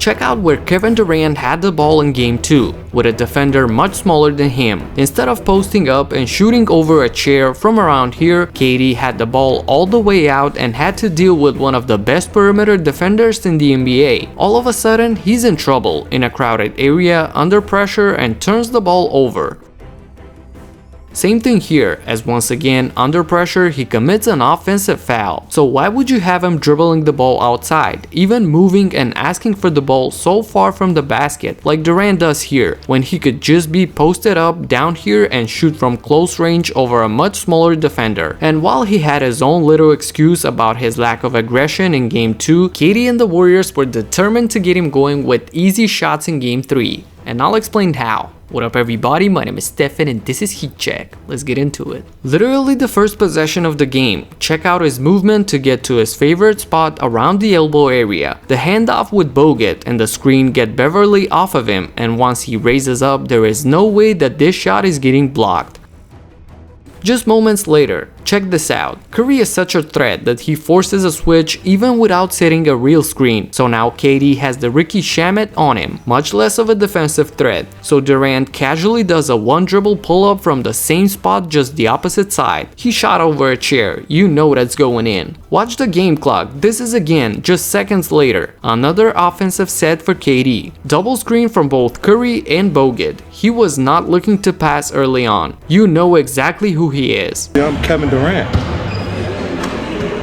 check out where Kevin Durant had the ball in Game 2, with a defender much smaller than him. Instead of posting up and shooting over a chair from around here, KD had the ball all the way out and had to deal with one of the best perimeter defenders in the NBA. All of a sudden, he's in trouble in a crowded area, under pressure, and turns the ball over. Same thing here, as once again, under pressure, he commits an offensive foul. So why would you have him dribbling the ball outside, even moving and asking for the ball so far from the basket like Durant does here, when he could just be posted up down here and shoot from close range over a much smaller defender? And while he had his own little excuse about his lack of aggression in Game 2, KD and the Warriors were determined to get him going with easy shots in Game 3. And I'll explain how. What up everybody, my name is Stefan and this is Heat Check. Let's get into it. Literally the first possession of the game, check out his movement to get to his favorite spot around the elbow area. The handoff with Bogut and the screen get Beverly off of him, and once he raises up, there is no way that this shot is getting blocked. Just moments later, check this out. Curry is such a threat that he forces a switch even without setting a real screen, so now KD has the Ricky Shamet on him, much less of a defensive threat. So Durant casually does a one dribble pull up from the same spot, just the opposite side. He shot over a chair, you know that's going in. Watch the game clock, this is again just seconds later. Another offensive set for KD. Double screen from both Curry and Bogut. He was not looking to pass early on. You know exactly who he is. Yeah, I'm Kevin Durant.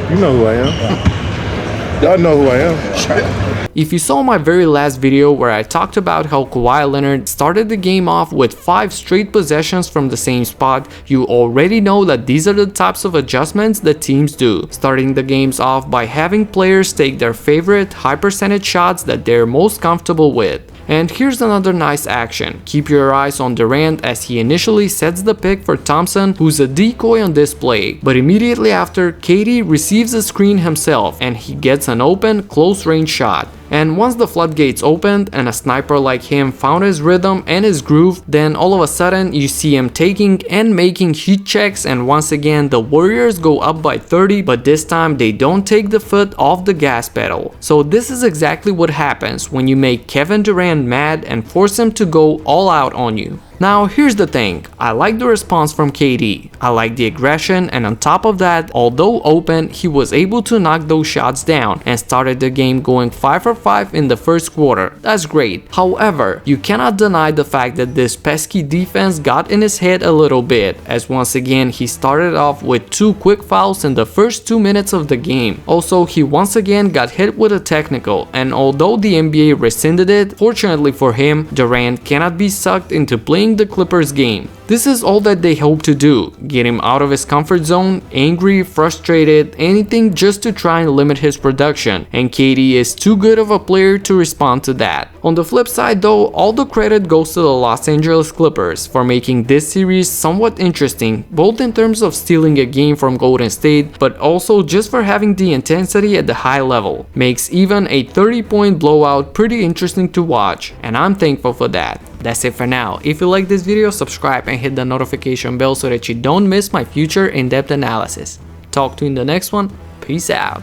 You know who I am. Y'all know who I am. If you saw my very last video where I talked about how Kawhi Leonard started the game off with 5 straight possessions from the same spot, you already know that these are the types of adjustments that teams do, starting the games off by having players take their favorite high percentage shots that they're most comfortable with. And here's another nice action. Keep your eyes on Durant as he initially sets the pick for Thompson, who's a decoy on this play, but immediately after, KD receives a screen himself and he gets an open, close range shot. And once the floodgates opened and a sniper like him found his rhythm and his groove, then all of a sudden you see him taking and making heat checks, and once again the Warriors go up by 30, but this time they don't take the foot off the gas pedal. So this is exactly what happens when you make Kevin Durant mad and force him to go all out on you. Now here's the thing, I like the response from KD, I like the aggression, and on top of that, although open, he was able to knock those shots down and started the game going 5 for 5 in the first quarter. That's great. However, you cannot deny the fact that this pesky defense got in his head a little bit, as once again he started off with 2 quick fouls in the first 2 minutes of the game. Also, he once again got hit with a technical, and although the NBA rescinded it, fortunately for him, Durant cannot be sucked into playing the Clippers game. This is all that they hope to do, get him out of his comfort zone, angry, frustrated, anything just to try and limit his production, and KD is too good of a player to respond to that. On the flip side though, all the credit goes to the Los Angeles Clippers for making this series somewhat interesting, both in terms of stealing a game from Golden State, but also just for having the intensity at the high level. Makes even a 30-point blowout pretty interesting to watch, and I'm thankful for that. That's it for now. If you like this video, subscribe and hit the notification bell so that you don't miss my future in-depth analysis. Talk to you in the next one. Peace out.